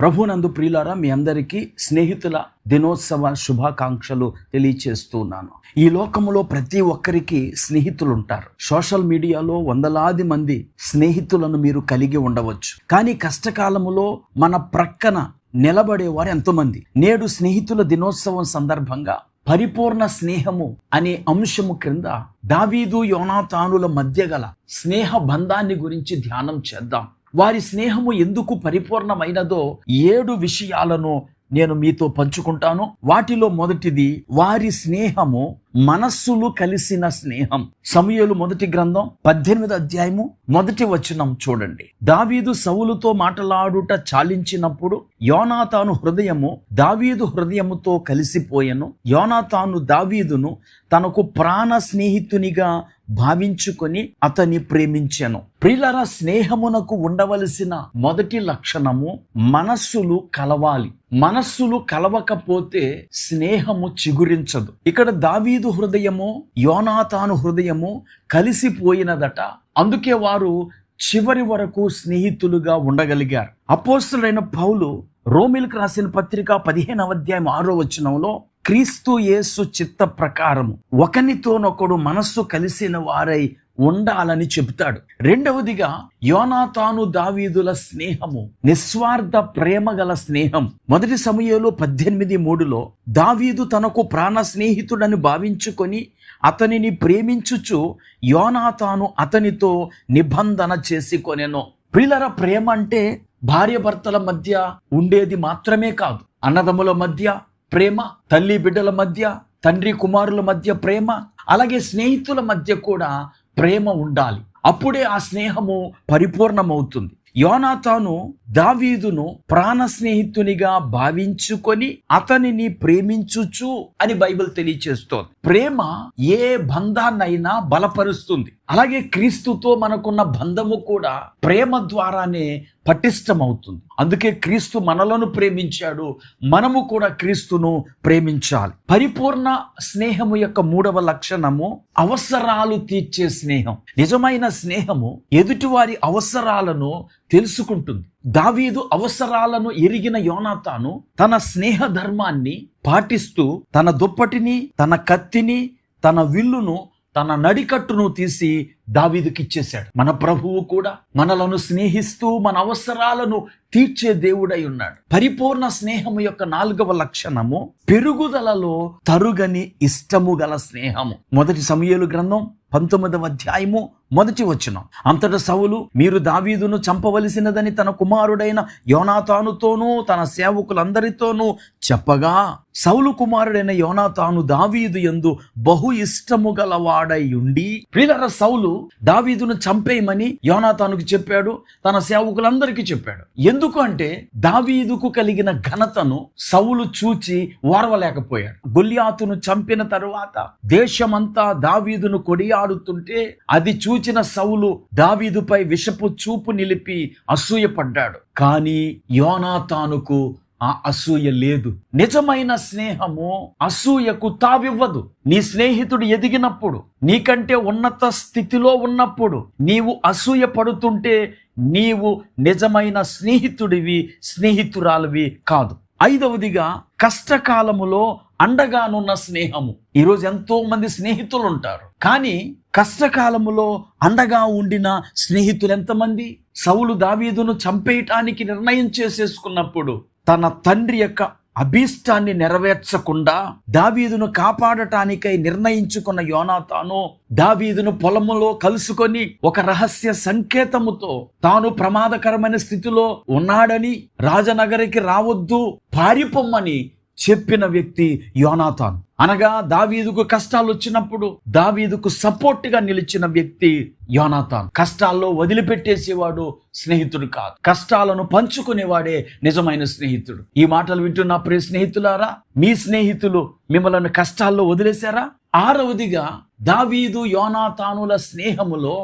ప్రభునందు ప్రియులారా, మీ అందరికీ స్నేహితుల దినోత్సవ శుభాకాంక్షలు తెలియచేస్తున్నాను. ఈ లోకములో ప్రతి ఒక్కరికి స్నేహితులు ఉంటారు. సోషల్ మీడియాలో వందలాది మంది స్నేహితులను మీరు కలిగి ఉండవచ్చు. కానీ కష్టకాలములో మన ప్రక్కన నిలబడేవారు ఎంతోమంది. నేడు స్నేహితుల దినోత్సవం సందర్భంగా పరిపూర్ణ స్నేహము అనే అంశము క్రింద దావీదు యోనాతానుల మధ్య గల స్నేహ బంధాన్ని గురించి ధ్యానం చేద్దాం. వారి స్నేహము ఎందుకు పరిపూర్ణమైనదో 7 విషయాలను నేను మీతో పంచుకుంటాను. వాటిలో మొదటిది, వారి స్నేహము మనస్సులు కలిసిన స్నేహం. సమూయేలు మొదటి గ్రంథం 18వ అధ్యాయము 1వ వచనం చూడండి. దావీదు సౌలుతో మాటలాడుట చాలించినప్పుడు యోనాతాను హృదయము దావీదు హృదయముతో కలిసిపోయెను. యోనాతాను దావీదును తనకు ప్రాణ స్నేహితునిగా భావించుకొని అతన్ని ప్రేమించెను. ప్రియులారా, స్నేహమునకు ఉండవలసిన మొదటి లక్షణము మనస్సులు కలవాలి. మనస్సులు కలవకపోతే స్నేహము చిగురించదు. ఇక్కడ దావీదు హృదయము యోనాతాను హృదయము కలిసిపోయినదట. అందుకే వారు చివరి వరకు స్నేహితులుగా ఉండగలిగారు. అపోస్తలుడైన పౌలు రోమీయులకు రాసిన పత్రిక 15వ అధ్యాయం 6వ వచనంలో క్రీస్తు యేసు చిత్త ప్రకారము ఒకనితోనొకడు మనస్సు కలిసిన వారై ఉండాలని చెబుతాడు. రెండవదిగా, యోనాతాను దావీదుల స్నేహము నిస్వార్థ ప్రేమ గల స్నేహం. మొదటి సమూయేలు 18:3లో దావీదు తనకు ప్రాణ స్నేహితుడని భావించుకొని అతనిని ప్రేమించుచు యోనాతాను అతనితో నిబంధన చేసుకొనెను. ప్రియులారా, ప్రేమ అంటే భార్యాభర్తల మధ్య ఉండేది మాత్రమే కాదు. అన్నదమ్ముల మధ్య ప్రేమ, తల్లి బిడ్డల మధ్య, తండ్రి కుమారుల మధ్య ప్రేమ, అలాగే స్నేహితుల మధ్య కూడా ప్రేమ ఉండాలి. అప్పుడే ఆ స్నేహము పరిపూర్ణమవుతుంది. యోనాతాను దావీదును ప్రాణ స్నేహితునిగా భావించుకొని అతనిని ప్రేమించుచు అని బైబిల్ తెలియచేస్తోంది. ప్రేమ ఏ బంధాన్నైనా బలపరుస్తుంది. అలాగే క్రీస్తుతో మనకున్న బంధము కూడా ప్రేమ ద్వారానే పటిష్టమవుతుంది. అందుకే క్రీస్తు మనలను ప్రేమించాడు, మనము కూడా క్రీస్తును ప్రేమించాలి. పరిపూర్ణ స్నేహము యొక్క 3వ లక్షణము అవసరాలు తీర్చే స్నేహం. నిజమైన స్నేహము ఎదుటివారి అవసరాలను తెలుసుకుంటుంది. దావీదు అవసరాలను ఎరిగిన యోనాతాను తన స్నేహ ధర్మాన్ని పాటిస్తూ తన దుప్పటిని, తన కత్తిని, తన విల్లును, తన నడికట్టును తీసి దావీదుకి ఇచ్చేశాడు. మన ప్రభువు కూడా మనలను స్నేహిస్తూ మన అవసరాలను తీర్చే దేవుడై ఉన్నాడు. పరిపూర్ణ స్నేహము యొక్క 4వ లక్షణము పెరుగుదలలో తరుగని ఇష్టము గల స్నేహము. మొదటి సమూయేలు గ్రంథం 19వ అధ్యాయము 1వ వచనం. అంతటా సౌలు, మీరు దావీదును చంపవలసినదని తన కుమారుడైన యోనాతానుతోనూ తన సేవకులందరితోనూ చెప్పగా, సౌలు కుమారుడైన యోనాతాను దావీదు యందు బహు ఇష్టము గలవాడై ఉండి, ప్రియులారా, సౌలు దావీదును చంపేయమని యోనాతానుకు చెప్పాడు, తన సేవకులందరికీ చెప్పాడు. ఎందుకు అంటే దావీదుకు కలిగిన ఘనతను సౌలు చూచి ఓర్వలేకపోయాడు. గొల్యాతును చంపిన తరువాత దేశమంతా దావీదును కొడియాడుతుంటే అది చూచిన సౌలు దావీదుపై విషపు చూపు నిలిపి అసూయపడ్డాడు. కానీ యోనాతానుకు ఆ అసూయ లేదు. నిజమైన స్నేహము అసూయకు తావివ్వదు. నీ స్నేహితుడు ఎదిగినప్పుడు, నీకంటే ఉన్నత స్థితిలో ఉన్నప్పుడు నీవు అసూయ పడుతుంటే నీవు నిజమైన స్నేహితుడివి, స్నేహితురాలివి కాదు. 5వదిగా, కష్టకాలములో అండగానున్న స్నేహము. ఈరోజు ఎంతో మంది స్నేహితులు ఉంటారు, కానీ కష్టకాలములో అండగా ఉండిన స్నేహితులు ఎంతమంది? సౌలు దావీదును చంపేయటానికి నిర్ణయం చేసేసుకున్నప్పుడు తన తండ్రి యొక్క అభీష్టాన్ని నెరవేర్చకుండా దావీదును కాపాడటానికై నిర్ణయించుకున్న యోనాతాను దావీదును పొలములో కలుసుకొని ఒక రహస్య సంకేతముతో తాను ప్రమాదకరమైన స్థితిలో ఉన్నాడని, రాజనగరికి రావద్దు, పారిపోమ్మని చెప్పిన వ్యక్తి యోనాతాను. అనగా దావీదుకు కష్టాలు వచ్చినప్పుడు దావీదుకు సపోర్ట్గా నిలిచిన వ్యక్తి యోనాతాను. కష్టాల్లో వదిలిపెట్టేసేవాడు స్నేహితుడు కాదు, కష్టాలను పంచుకునేవాడే నిజమైన స్నేహితుడు. ఈ మాటలు వింటున్న ప్రియ స్నేహితులారా, మీ స్నేహితులు మిమ్మల్ని కష్టాల్లో వదిలేశారా? 6వదిగా, దావీదు యోనాతానుల స్నేహములో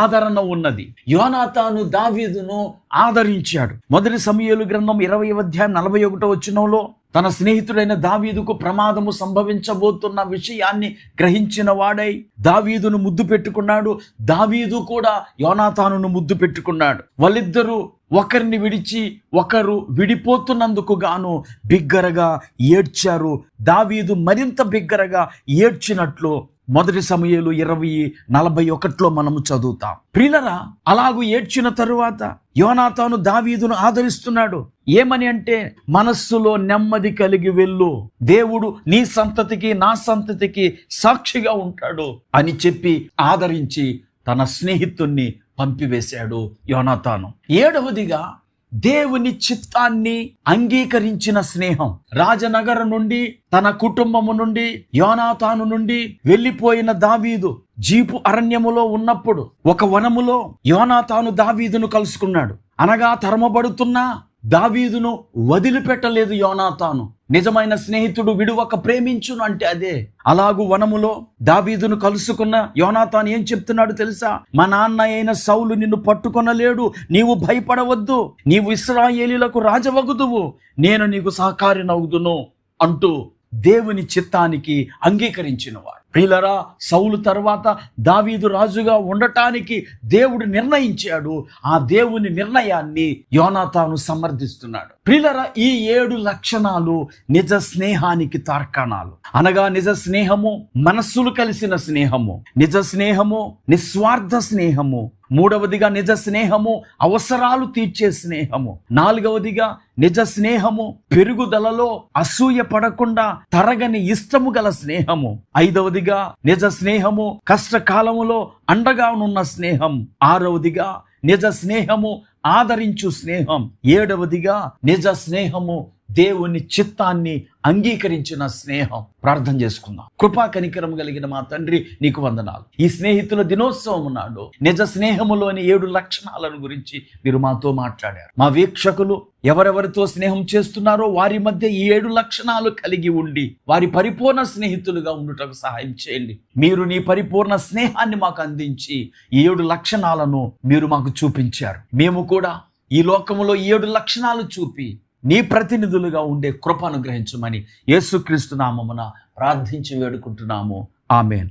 ఆదరణ ఉన్నది. యోనాతాను దావీదును ఆదరించాడు. మొదటి సమూయేలు గ్రంథం 20వ అధ్యాయం 41వ వచనంలో తన స్నేహితుడైన దావీదుకు ప్రమాదము సంభవించబోతున్న విషయాన్ని గ్రహించిన వాడై దావీదును ముద్దు పెట్టుకున్నాడు. దావీదు కూడా యోనాతానును ముద్దు పెట్టుకున్నాడు. వాళ్ళిద్దరూ ఒకరిని విడిచి ఒకరు విడిపోతున్నందుకు గాను బిగ్గరగా ఏడ్చారు. దావీదు మరింత బిగ్గరగా ఏడ్చినట్లు 1 సమూయేలు 20:41 మనము చదువుతాం. ప్రియులరా, అలాగూ ఏడ్చిన తరువాత యోనాతాను దావీదును ఆదరిస్తున్నాడు. ఏమని అంటే, మనస్సులో నెమ్మది కలిగి వెళ్ళు, దేవుడు నీ సంతతికి నా సంతతికి సాక్షిగా ఉంటాడు అని చెప్పి ఆదరించి తన స్నేహితుణ్ణి పంపివేశాడు యోనాతాను. 7వదిగా దేవుని చిత్తాన్ని అంగీకరించిన స్నేహం. రాజనగరం నుండి తన కుటుంబము నుండి యోనాతాను నుండి వెళ్ళిపోయిన దావీదు జీపు అరణ్యములో ఉన్నప్పుడు ఒక వనములో యోనాతాను దావీదును కలుసుకున్నాడు. అనగా తరమబడుతున్నా దావీదును వదిలిపెట్టలేదు యోనాతాను. నిజమైన స్నేహితుడు విడువక ప్రేమించును అంటే అదే. అలాగూ వనములో దావీదును కలుసుకున్న యోనాతాను ఏం చెప్తున్నాడు తెలుసా? మా నాన్న అయిన సౌలు నిన్ను పట్టుకొనలేడు, నీవు భయపడవద్దు, నీవు ఇశ్రాయేలీయులకు రాజవగుదువు, నేను నీకు సహకారినవుదును అంటూ దేవుని చిత్తానికి అంగీకరించినవాడు. ప్రియులరా, సౌలు తర్వాత దావీదు రాజుగా ఉండటానికి దేవుడు నిర్ణయించాడు. ఆ దేవుని నిర్ణయాన్ని యోనాతాను సమర్థిస్తున్నాడు. ప్రియులరా, ఈ 7 లక్షణాలు నిజ స్నేహానికి తార్కాణాలు. అనగా నిజ స్నేహము మనస్సులు కలిసిన స్నేహము, నిజ స్నేహము నిస్వార్థ స్నేహము, 3వదిగా నిజ స్నేహము అవసరాలు తీర్చే స్నేహము, 4వదిగా నిజ స్నేహము పెరుగుదలలో అసూయ పడకుండా తరగని ఇష్టము గల స్నేహము, 5వదిగా నిజ స్నేహము కష్టకాలములో అండగా ఉన్న స్నేహం, 6వదిగా నిజ స్నేహము ఆదరించు స్నేహం, 7వదిగా నిజ స్నేహము దేవుని చిత్తాన్ని అంగీకరించిన స్నేహం. ప్రార్థన చేసుకుందాం. కృపా కనికరం కలిగిన మా తండ్రి, నీకు వందనాలు. ఈ స్నేహితుల దినోత్సవం నాడు నిజ స్నేహములోని 7 లక్షణాలను గురించి మీరు మాతో మాట్లాడారు. మా వీక్షకులు ఎవరెవరితో స్నేహం చేస్తున్నారో వారి మధ్య ఈ 7 లక్షణాలు కలిగి ఉండి వారి పరిపూర్ణ స్నేహితులుగా ఉండుటకు సహాయం చేయండి. మీరు నీ పరిపూర్ణ స్నేహాన్ని మాకు అందించి ఈ 7 లక్షణాలను మీరు మాకు చూపించారు. మేము కూడా ఈ లోకములో 7 లక్షణాలు చూపి నీ ప్రతినిధులుగా ఉండే కృప అనుగ్రహించమని యేసుక్రీస్తు నామమున ప్రార్థించి వేడుకుంటున్నాము. ఆమేన్.